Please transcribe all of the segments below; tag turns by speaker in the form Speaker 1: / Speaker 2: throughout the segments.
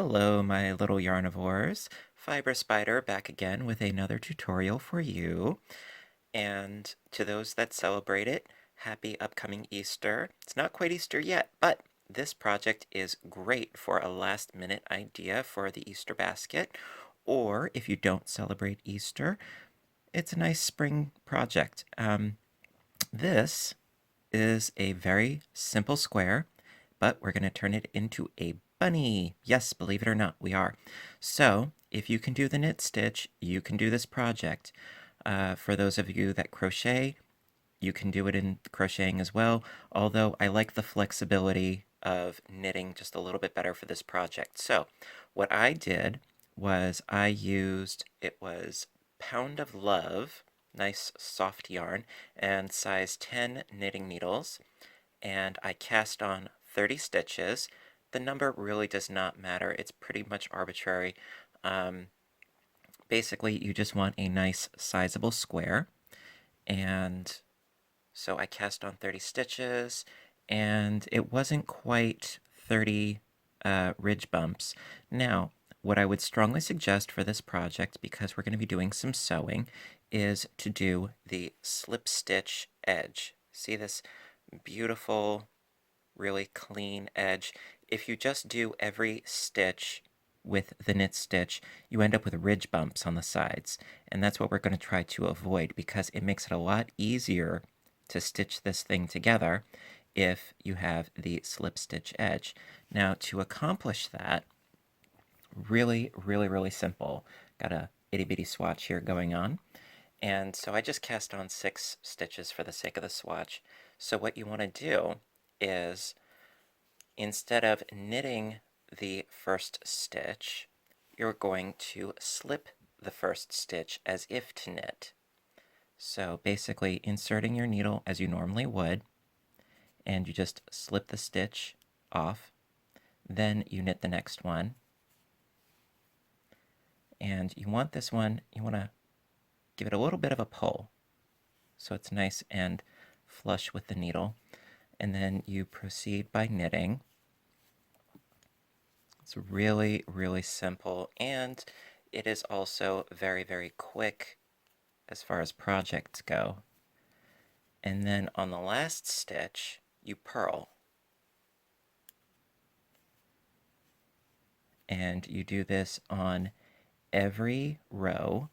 Speaker 1: Hello, my little yarnivores. Fiber Spider back again with another tutorial for you. And to those that celebrate it, happy upcoming Easter. It's not quite Easter yet, but this project is great for a last-minute idea for the Easter basket. Or if you don't celebrate Easter, it's a nice spring project. This is a very simple square, but we're going to turn it into a bunny. Yes, believe it or not, we are. So if you can do the knit stitch, you can do this project. For those of you that crochet, you can do it in crocheting as well, although I like the flexibility of knitting just a little bit better for this project. So what I did was it was Pound of Love, nice soft yarn, and size 10 knitting needles, and I cast on 30 stitches. The number really does not matter. It's pretty much arbitrary. Basically, you just want a nice sizable square, and so I cast on 30 stitches, and it wasn't quite 30 ridge bumps. Now, what I would strongly suggest for this project, because we're going to be doing some sewing, is to do the slip stitch edge. See this beautiful, really clean edge? If you just do every stitch with the knit stitch, you end up with ridge bumps on the sides. And that's what we're going to try to avoid, because it makes it a lot easier to stitch this thing together if you have the slip stitch edge. Now, to accomplish that, really, really, really simple. Got a itty bitty swatch here going on. And so I just cast on 6 stitches for the sake of the swatch. So what you want to do is, instead of knitting the first stitch, you're going to slip the first stitch as if to knit. So basically inserting your needle as you normally would, and you just slip the stitch off, then you knit the next one. And you want this one, you want to give it a little bit of a pull so it's nice and flush with the needle. And then you proceed by knitting. It's really, really simple, and it is also very, very quick as far as projects go. And then on the last stitch, you purl. And you do this on every row,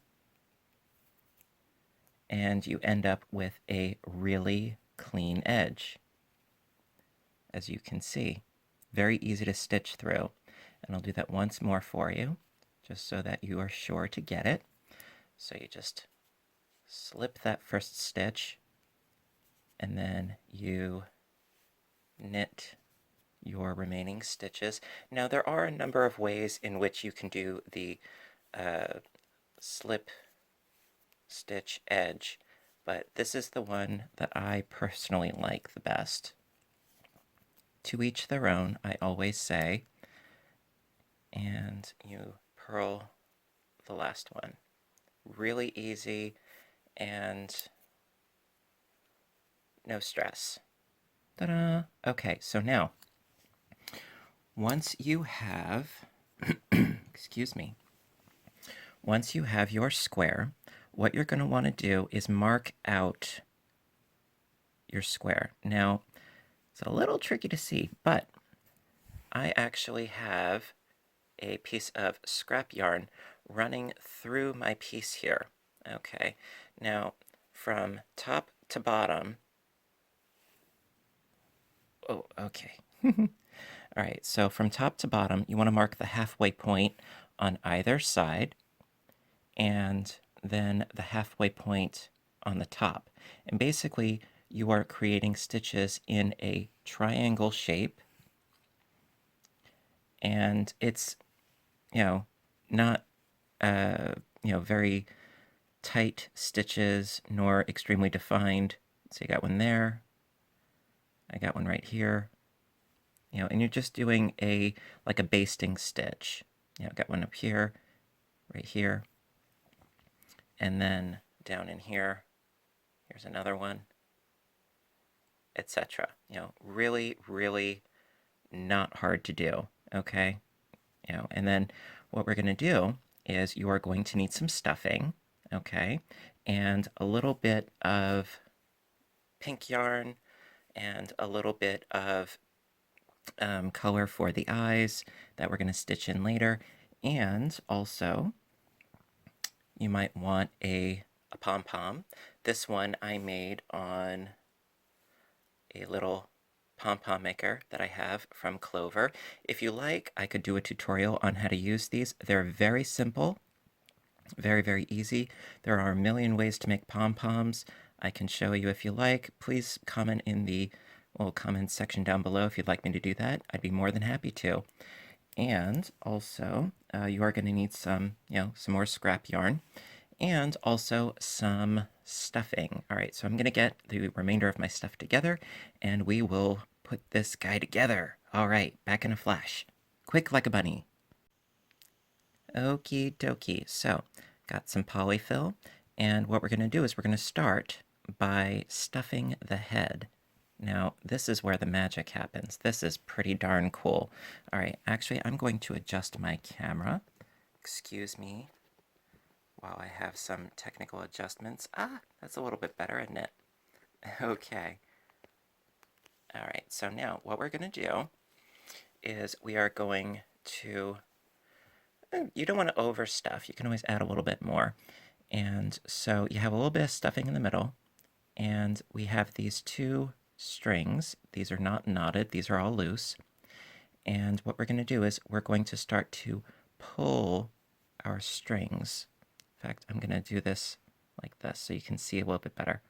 Speaker 1: and you end up with a really clean edge, as you can see. Very easy to stitch through. And I'll do that once more for you, just so that you are sure to get it. So you just slip that first stitch, and then you knit your remaining stitches. Now, there are a number of ways in which you can do the slip stitch edge, but this is the one that I personally like the best. To each their own, I always say, and you purl the last one. Really easy and no stress. Ta-da! Okay, so now, once you have, excuse me, once you have your square, what you're going to want to do is mark out your square. Now, it's a little tricky to see, but I actually have a piece of scrap yarn running through my piece here. Okay, now from top to bottom, oh, okay. All right, so from top to bottom, you want to mark the halfway point on either side, and then the halfway point on the top. And basically, you are creating stitches in a triangle shape, and it's, not, very tight stitches, nor extremely defined. So you got one there, I got one right here, and you're just doing like a basting stitch. Got one up here, right here, and then down in here, here's another one, etc. Really, really not hard to do, okay? And then what we're going to do is you are going to need some stuffing, okay, and a little bit of pink yarn and a little bit of color for the eyes that we're going to stitch in later. And also, you might want a pom-pom. This one I made on a little pom-pom maker that I have from Clover. If you like, I could do a tutorial on how to use these. They're very simple, very, very easy. There are a million ways to make pom-poms. I can show you if you like. Please comment in the comment section down below if you'd like me to do that. I'd be more than happy to. And also, you are going to need some more scrap yarn and also some stuffing. All right, so I'm going to get the remainder of my stuff together and we will put this guy together. All right, back in a flash. Quick like a bunny. Okie dokie. So, got some polyfill, and what we're going to do is we're going to start by stuffing the head. Now, this is where the magic happens. This is pretty darn cool. All right, actually, I'm going to adjust my camera. Excuse me while I have some technical adjustments. That's a little bit better, isn't it? Okay. All right, so now what we're going to do is we are going to, you don't want to overstuff. You can always add a little bit more. And so you have a little bit of stuffing in the middle, and we have these two strings. These are not knotted, these are all loose. And what we're going to do is we're going to start to pull our strings. In fact, I'm going to do this like this so you can see a little bit better.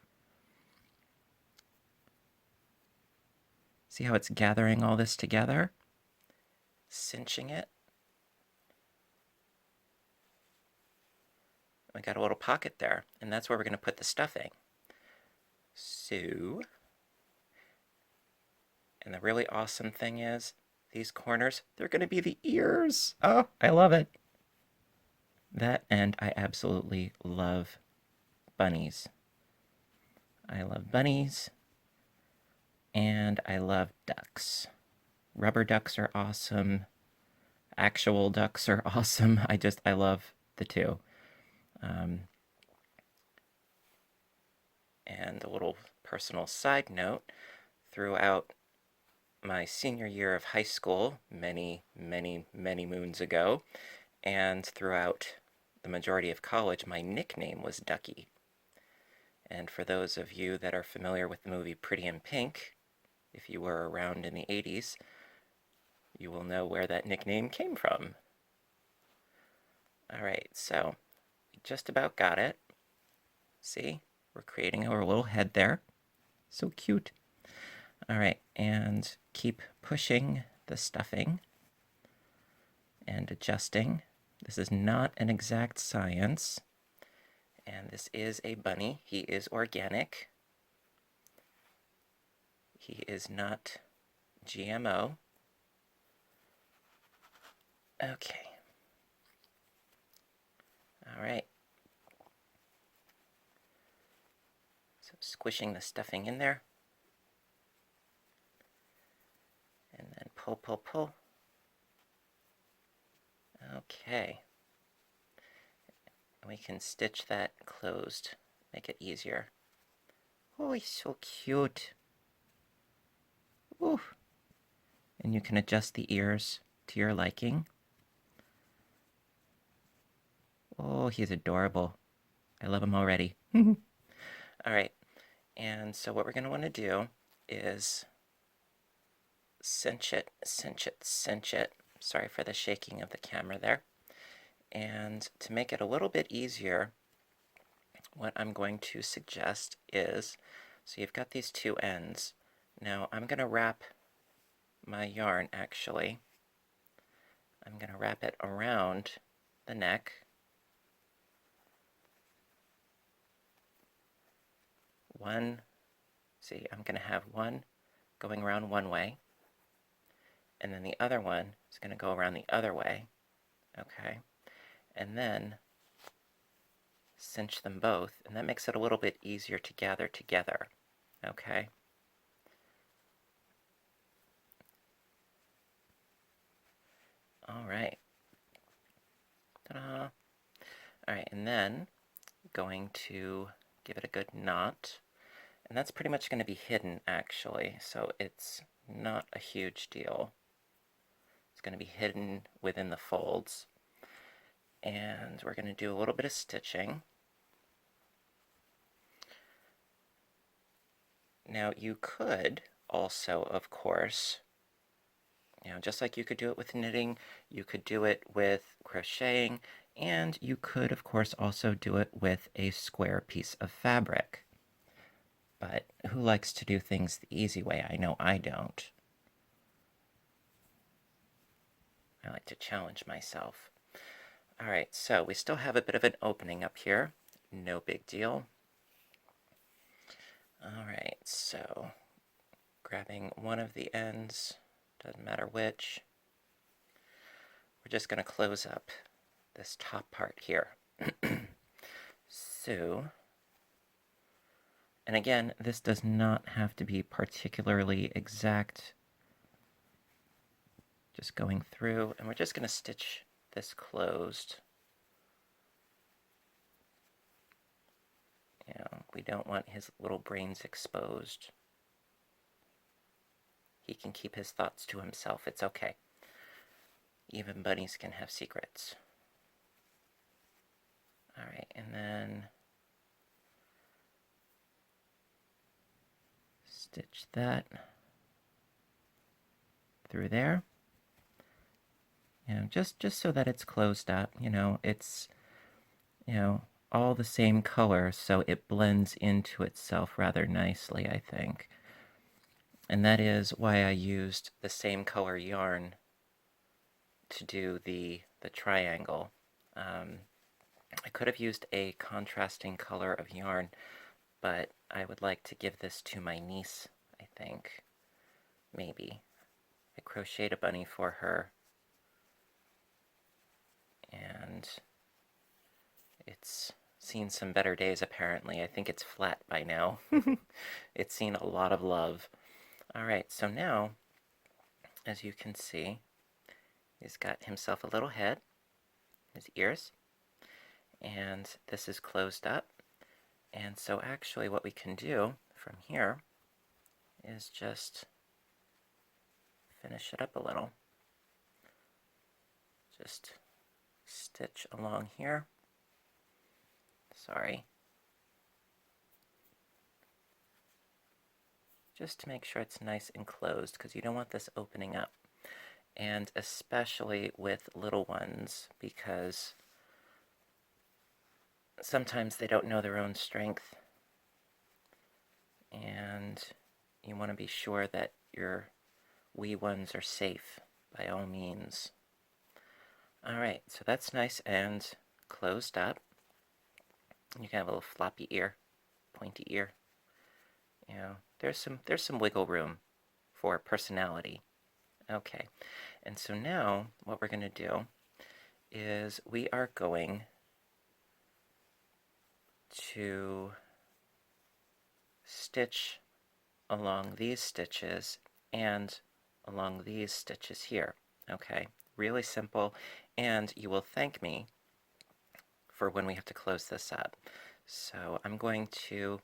Speaker 1: See how it's gathering all this together? Cinching it. We got a little pocket there, and that's where we're going to put the stuffing. So, and the really awesome thing is, these corners, they're going to be the ears. Oh, I love it. That, and I absolutely love bunnies. I love bunnies, and I love ducks. Rubber ducks are awesome. Actual ducks are awesome. I love the two. And a little personal side note, throughout my senior year of high school, many, many, many moons ago, and throughout the majority of college, my nickname was Ducky. And for those of you that are familiar with the movie Pretty in Pink, if you were around in the 80s, you will know where that nickname came from. All right, so we just about got it. See, we're creating our little head there. So cute. All right, and keep pushing the stuffing and adjusting. This is not an exact science. And this is a bunny. He is organic. He is not GMO. Okay. All right. So squishing the stuffing in there. And then pull, pull, pull. Okay. And we can stitch that closed, make it easier. Oh, he's so cute. Ooh. And you can adjust the ears to your liking. Oh, he's adorable. I love him already. All right. And so what we're going to want to do is cinch it, cinch it, cinch it. Sorry for the shaking of the camera there. And to make it a little bit easier, what I'm going to suggest is, so you've got these two ends. Now I'm going to wrap my yarn, actually. I'm going to wrap it around the neck. I'm going to have one going around one way, and then the other one is going to go around the other way, okay? And then cinch them both, and that makes it a little bit easier to gather together, okay? All right, Ta-da! All right, and then going to give it a good knot. And that's pretty much going to be hidden, actually, so it's not a huge deal. It's going to be hidden within the folds. And we're going to do a little bit of stitching. Now, you could also, of course, just like you could do it with knitting, you could do it with crocheting, and you could, of course, also do it with a square piece of fabric. But who likes to do things the easy way? I know I don't. I like to challenge myself. All right, so we still have a bit of an opening up here. No big deal. All right, so grabbing one of the ends, doesn't matter which. We're just going to close up this top part here. So, and again, this does not have to be particularly exact. Just going through, and we're just going to stitch this closed. We don't want his little brains exposed. He can keep his thoughts to himself. It's okay. Even bunnies can have secrets. All right, and then stitch that through there. Just so that it's closed up. It's, all the same color, so it blends into itself rather nicely, I think. And that is why I used the same color yarn to do the triangle. I could have used a contrasting color of yarn, but I would like to give this to my niece, I think. Maybe. I crocheted a bunny for her, and it's seen some better days, apparently. I think it's flat by now. It's seen a lot of love. All right, so now, as you can see, he's got himself a little head, his ears, and this is closed up. And so actually what we can do from here is just finish it up a little. Just stitch along here. Sorry. Just to make sure it's nice and closed, because you don't want this opening up. And especially with little ones, because sometimes they don't know their own strength. And you want to be sure that your wee ones are safe, by all means. Alright, so that's nice and closed up. You can have a little floppy ear, pointy ear. There's some wiggle room for personality. Okay, and so now what we're going to do is we are going to stitch along these stitches and along these stitches here. Okay, really simple, and you will thank me for when we have to close this up. So I'm going to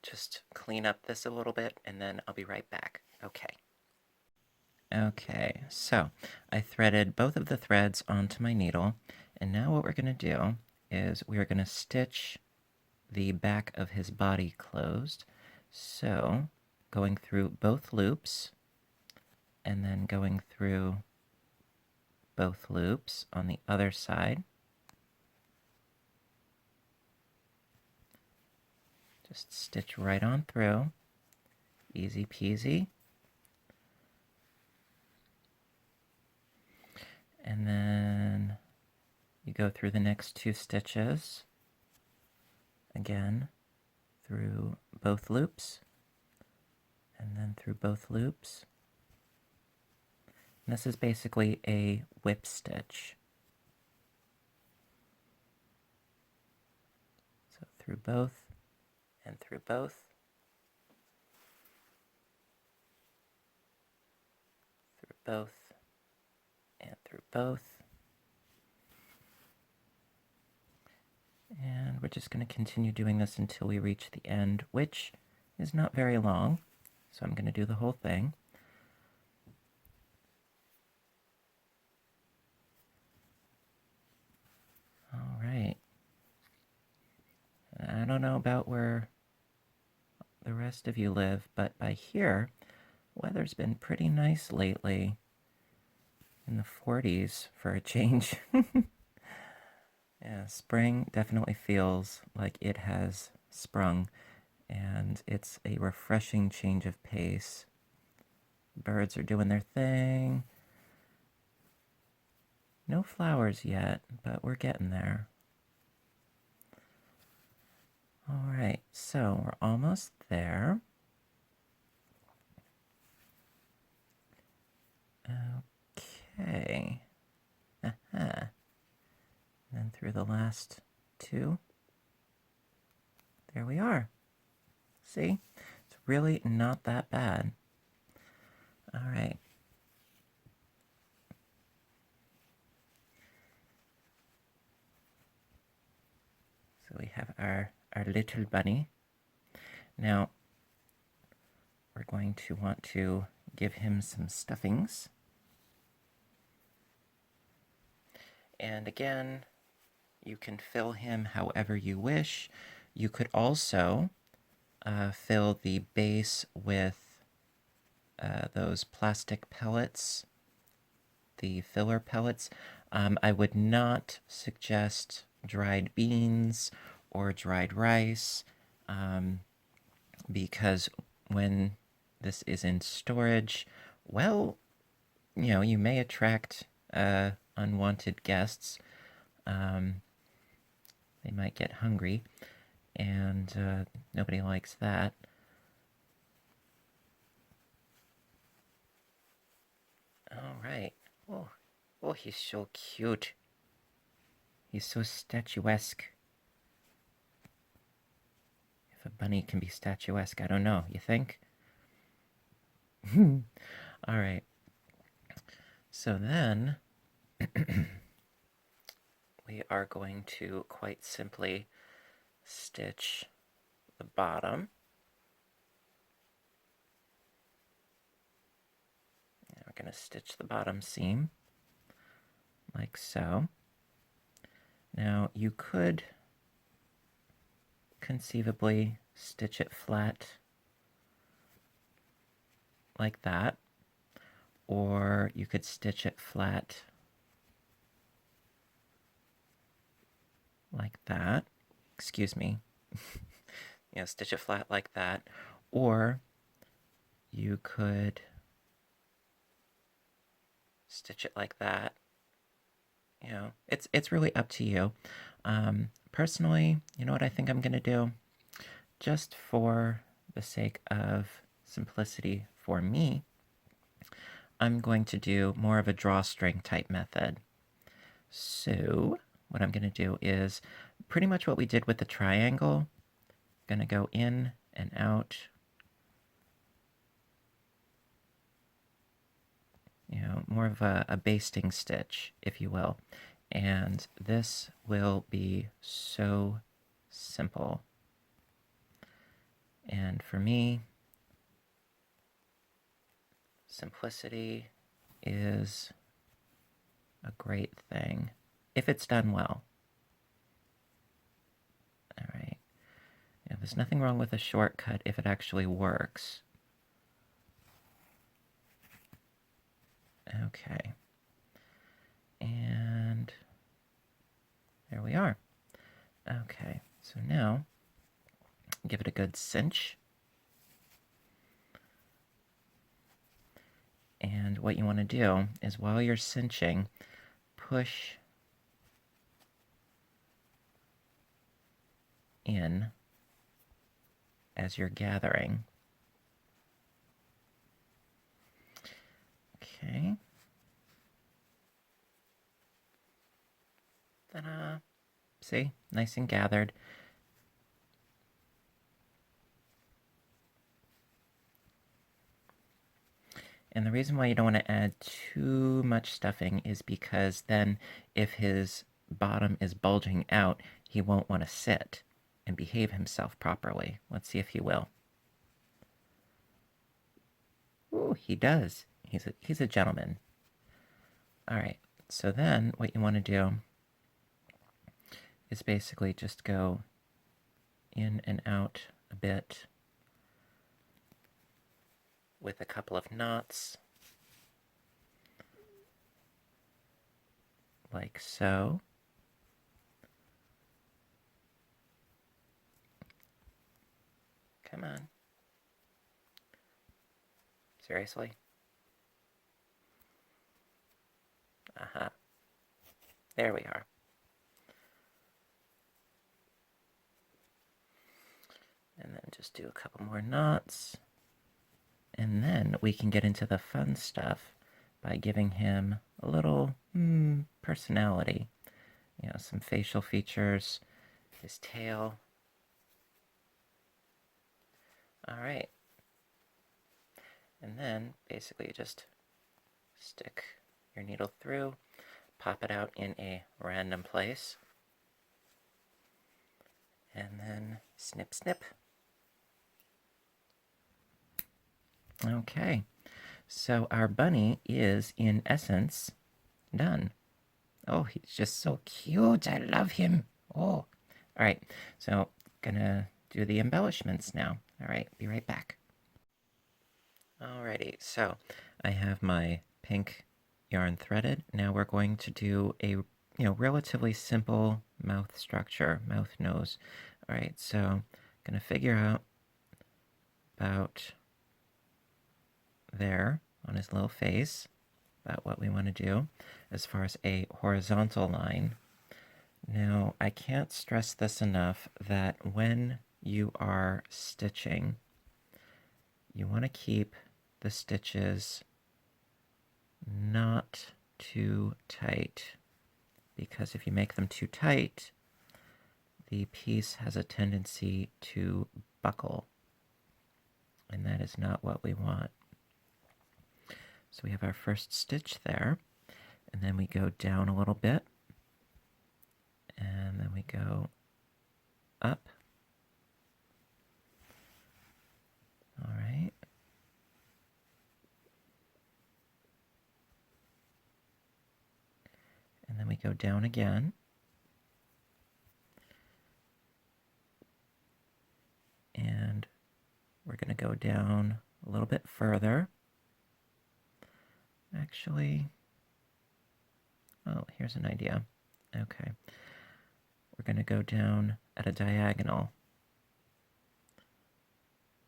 Speaker 1: just clean up this a little bit, and then I'll be right back. Okay. Okay, so I threaded both of the threads onto my needle, and now what we're going to do is we're going to stitch the back of his body closed. So going through both loops, and then going through both loops on the other side. Just stitch right on through. Easy peasy. And then you go through the next two stitches. Again, through both loops. And then through both loops. And this is basically a whip stitch. So through both, and through both, through both, and through both. And we're just going to continue doing this until we reach the end, which is not very long. So I'm going to do the whole thing. All right. I don't know about where the rest of you live, but by here, weather's been pretty nice lately. In the 40s for a change. Yeah, spring definitely feels like it has sprung, and it's a refreshing change of pace. Birds are doing their thing. No flowers yet, but we're getting there. All right, so we're almost there. Okay. Aha. And through the last two. There we are. See? It's really not that bad. All right. So we have our little bunny. Now, we're going to want to give him some stuffings. And again, you can fill him however you wish. You could also fill the base with those plastic pellets, the filler pellets. I would not suggest dried beans or dried rice because when this is in storage, well, you may attract unwanted guests. They might get hungry, and nobody likes that. All right. Oh, he's so cute. He's so statuesque. If a bunny can be statuesque, I don't know. You think? All right. So then we are going to quite simply stitch the bottom. And we're going to stitch the bottom seam like so. Now you could conceivably stitch it flat like that, or you could stitch it flat like that. Excuse me. Stitch it flat like that, or you could stitch it like that. It's really up to you. Personally, you know what I think I'm gonna do? Just for the sake of simplicity for me, I'm going to do more of a drawstring type method. So what I'm going to do is pretty much what we did with the triangle. Going to go in and out. More of a basting stitch, if you will. And this will be so simple. And for me, simplicity is a great thing if it's done well. All right. There's nothing wrong with a shortcut if it actually works. Okay. And there we are. Okay, so now give it a good cinch. And what you want to do is while you're cinching, push in as you're gathering. Okay. Ta-da! See? Nice and gathered. And the reason why you don't want to add too much stuffing is because then if his bottom is bulging out, he won't want to sit and behave himself properly. Let's see if he will. Ooh, he does. He's a gentleman. All right, so then what you want to do is basically just go in and out a bit with a couple of knots, like so. Come on. Seriously? Uh-huh. There we are. And then just do a couple more knots. And then we can get into the fun stuff by giving him a little personality. You know, some facial features, his tail. All right. And then basically just stick your needle through, pop it out in a random place, and then snip, snip. Okay, so our bunny is, in essence, done. Oh, he's just so cute. I love him. Oh, all right, so gonna do the embellishments now. All right, be right back. Alrighty, so I have my pink yarn threaded. Now we're going to do a relatively simple mouth structure, mouth nose. All right, so gonna figure out about there on his little face about what we want to do as far as a horizontal line. Now, I can't stress this enough that when you are stitching, you want to keep the stitches not too tight, because if you make them too tight, the piece has a tendency to buckle, and that is not what we want. So we have our first stitch there, and then we go down a little bit, and then we go up. All right. And then we go down again. And we're going to go down a little bit further. Actually, oh, here's an idea. Okay. We're going to go down at a diagonal,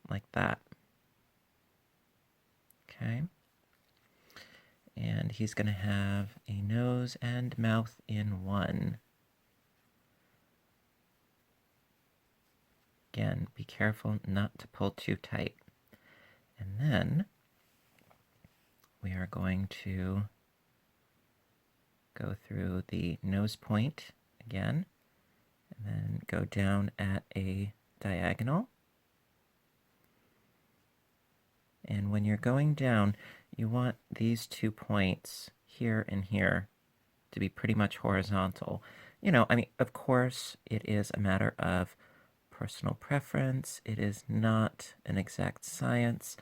Speaker 1: like that. Okay. And he's going to have a nose and mouth in one. Again, be careful not to pull too tight. And then we are going to go through the nose point again, and then go down at a diagonal. And when you're going down, you want these 2 points here and here to be pretty much horizontal. You know, I mean, of course, it is a matter of personal preference. It is not an exact science.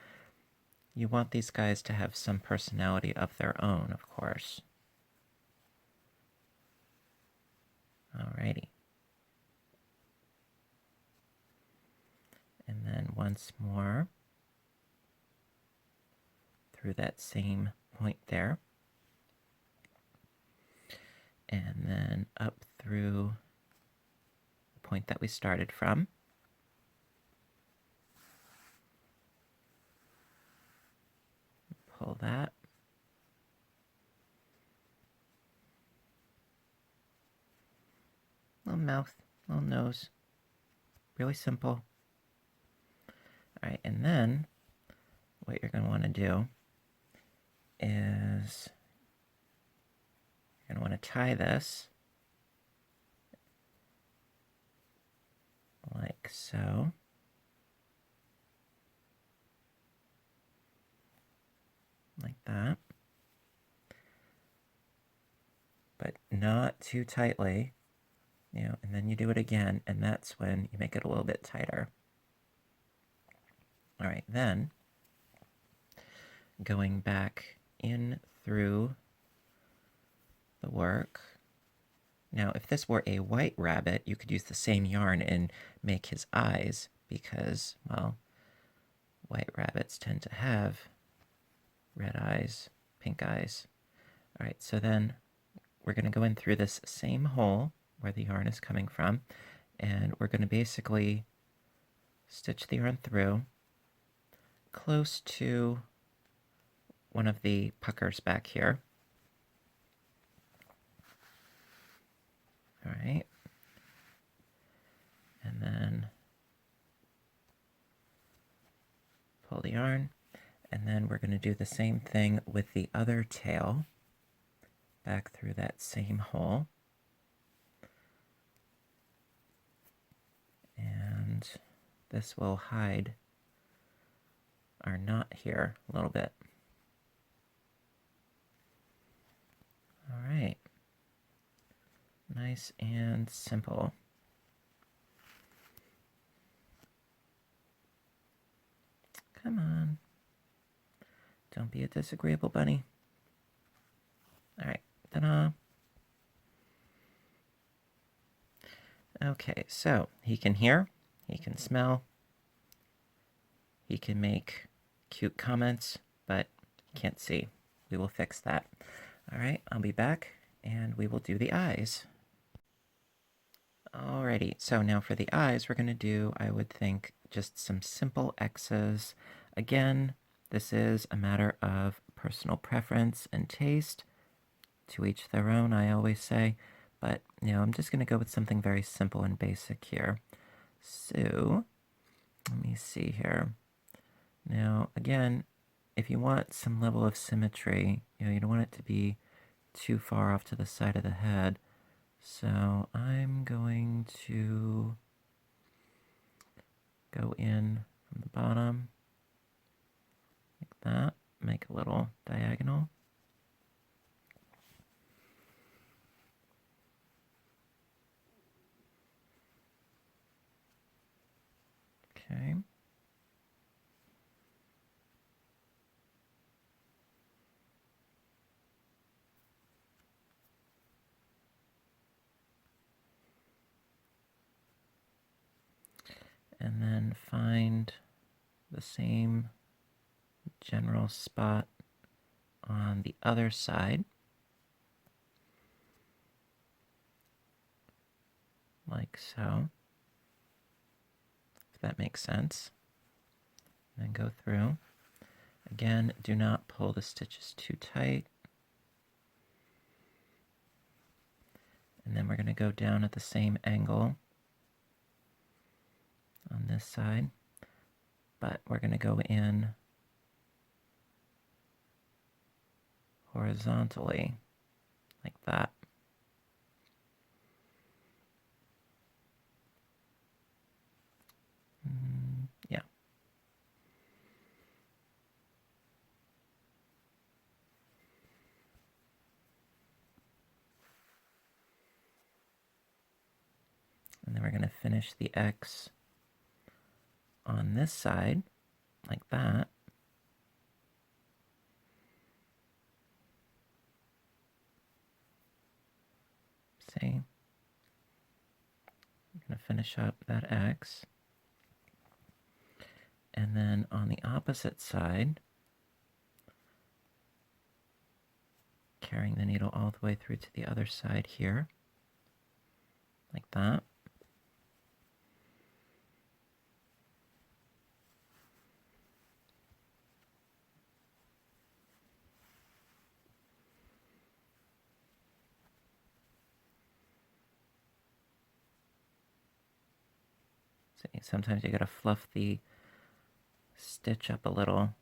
Speaker 1: You want these guys to have some personality of their own, of course. Alrighty. And then once more through that same point there. And then up through the point that we started from. Pull that. Little mouth, little nose. Really simple. All right, and then what you're going to want to do is you're going to want to tie this like so. Like that. but not too tightly, and then you do it again, and that's when you make it a little bit tighter. All right, then going back in through the work. Now, if this were a white rabbit, you could use the same yarn and make his eyes because, well, white rabbits tend to have red eyes, pink eyes. All right, so then we're going to go in through this same hole where the yarn is coming from, and we're going to basically stitch the yarn through close to one of the puckers back here. All right. And then pull the yarn, and then we're going to do the same thing with the other tail back through that same hole. And this will hide our knot here a little bit. All right. Nice and simple. Come on. Don't be a disagreeable bunny. All right. Ta-da. Okay, so he can hear, he can smell, he can make cute comments, but he can't see. We will fix that. All right, I'll be back, and we will do the eyes. Alrighty, so now for the eyes, we're going to do, I would think, just some simple X's. Again, this is a matter of personal preference and taste. To each their own, I always say. But, I'm just going to go with something very simple and basic here. So, let me see here. Now, again, if you want some level of symmetry, you don't want it to be too far off to the side of the head. So I'm going to go in from the bottom, like that, make a little diagonal. Okay. And then find the same general spot on the other side, like so, if that makes sense. And then go through. Again, do not pull the stitches too tight. And then we're going to go down at the same angle on this side, but we're going to go in horizontally, like that. Yeah. And then we're going to finish the X on this side, like that. See? I'm going to finish up that X. And then on the opposite side, carrying the needle all the way through to the other side here, like that. See, sometimes you gotta fluff the stitch up a little.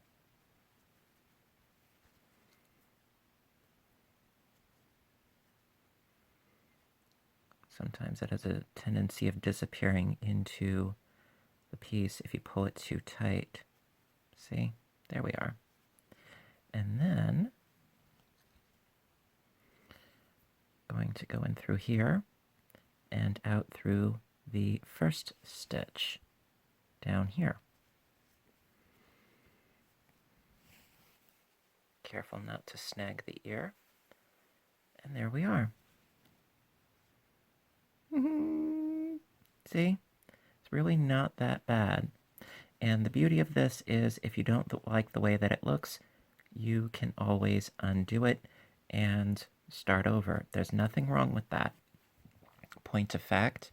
Speaker 1: Sometimes it has a tendency of disappearing into the piece if you pull it too tight. See? There we are. And then going to go in through here and out through the first stitch down here. Careful not to snag the ear. And there we are. See? It's really not that bad. And the beauty of this is if you don't like the way that it looks, you can always undo it and start over. There's nothing wrong with that. Point of fact,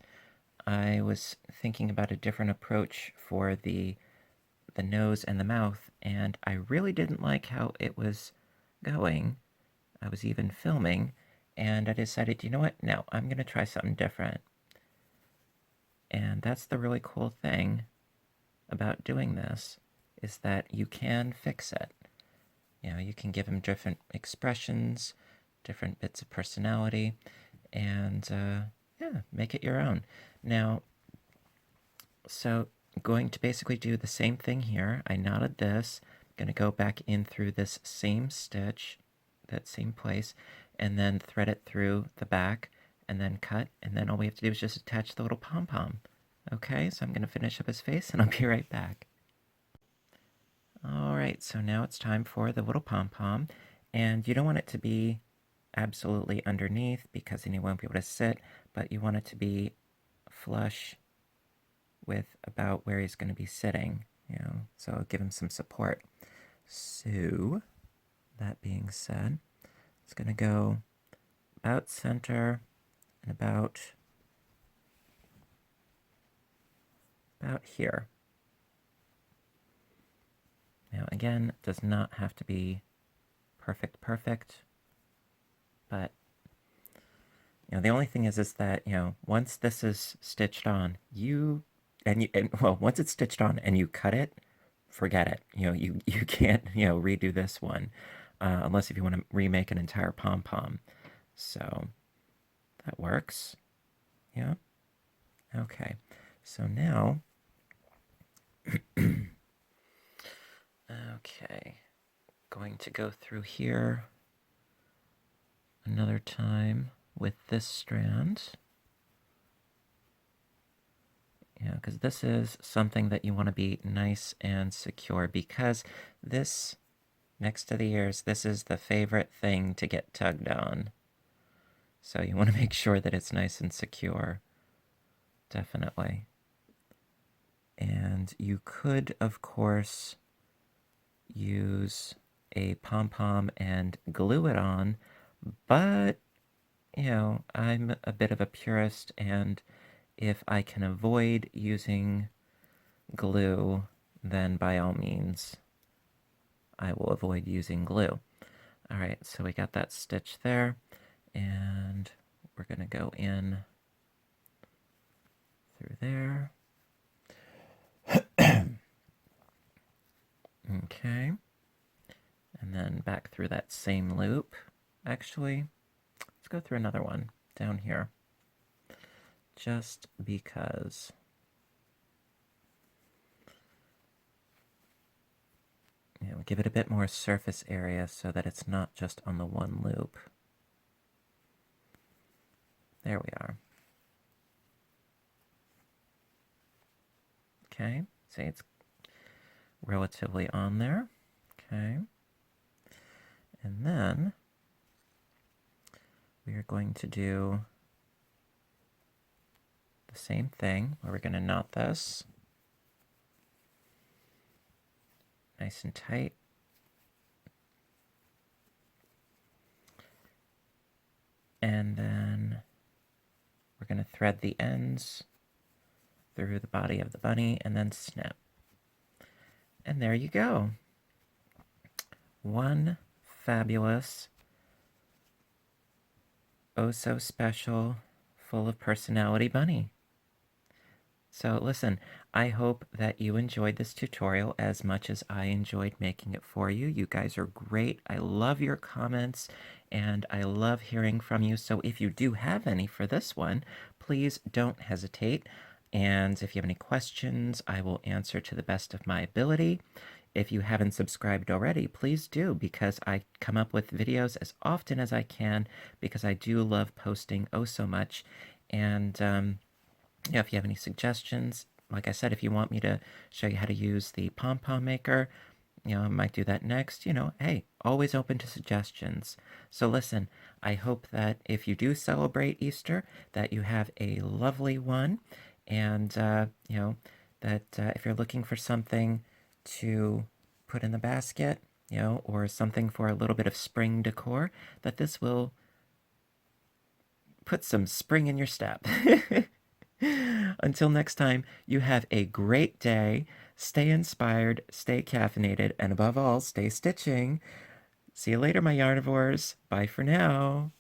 Speaker 1: I was thinking about a different approach for the nose and the mouth, and I really didn't like how it was going. I was even filming, and I decided, you know what? No, I'm going to try something different. And that's the really cool thing about doing this, is that you can fix it. You know, you can give him different expressions, different bits of personality, and yeah, make it your own. Now, so I'm going to basically do the same thing here. I knotted this. I'm going to go back in through this same stitch, that same place, and then thread it through the back, and then cut, and then all we have to do is just attach the little pom-pom. Okay, so I'm going to finish up his face, and I'll be right back. Alright, so now it's time for the little pom-pom, and you don't want it to be absolutely underneath, because then you won't be able to sit, but you want it to be flush with about where he's going to be sitting, you know, so give him some support. So, that being said, it's going to go about center and about here. Now, again, it does not have to be perfect, but, you know, the only thing is that, you know, once this is stitched on, well, once it's stitched on and you cut it, forget it. You know, you can't, you know, redo this one, unless if you want to remake an entire pom-pom. So, that works. Yeah? Okay. So now, okay, going to go through here another time with this strand. Yeah, because this is something that you want to be nice and secure, because this, next to the ears, this is the favorite thing to get tugged on. So you want to make sure that it's nice and secure. Definitely. And you could, of course, use a pom-pom and glue it on, but, you know, I'm a bit of a purist, and if I can avoid using glue, then by all means, I will avoid using glue. All right, so we got that stitch there, and we're going to go in through there. Okay, and then back through that same loop. Actually, let's go through another one down here, just because. You know, give it a bit more surface area so that it's not just on the one loop. There we are. Okay, see, it's relatively on there. Okay. And then we are going to do the same thing, where we're going to knot this nice and tight. And then we're going to thread the ends through the body of the bunny and then snip. And there you go. One fabulous, oh so special, full of personality bunny. So listen, I hope that you enjoyed this tutorial as much as I enjoyed making it for you. You guys are great. I love your comments, and I love hearing from you. So if you do have any for this one, please don't hesitate. And if you have any questions, I will answer to the best of my ability. if you haven't subscribed already, please do, because I come up with videos as often as I can because I do love posting oh so much. And yeah, if you have any suggestions, like I said, if you want me to show you how to use the Pom Pom Maker, I might do that next. Hey, always open to suggestions. So listen, I hope that if you do celebrate Easter, that you have a lovely one, and that if you're looking for something to put in the basket, or something for a little bit of spring decor, that this will put some spring in your step. Until next time, you have a great day. Stay inspired, stay caffeinated, and above all, stay stitching. See you later, my yarnivores. Bye for now.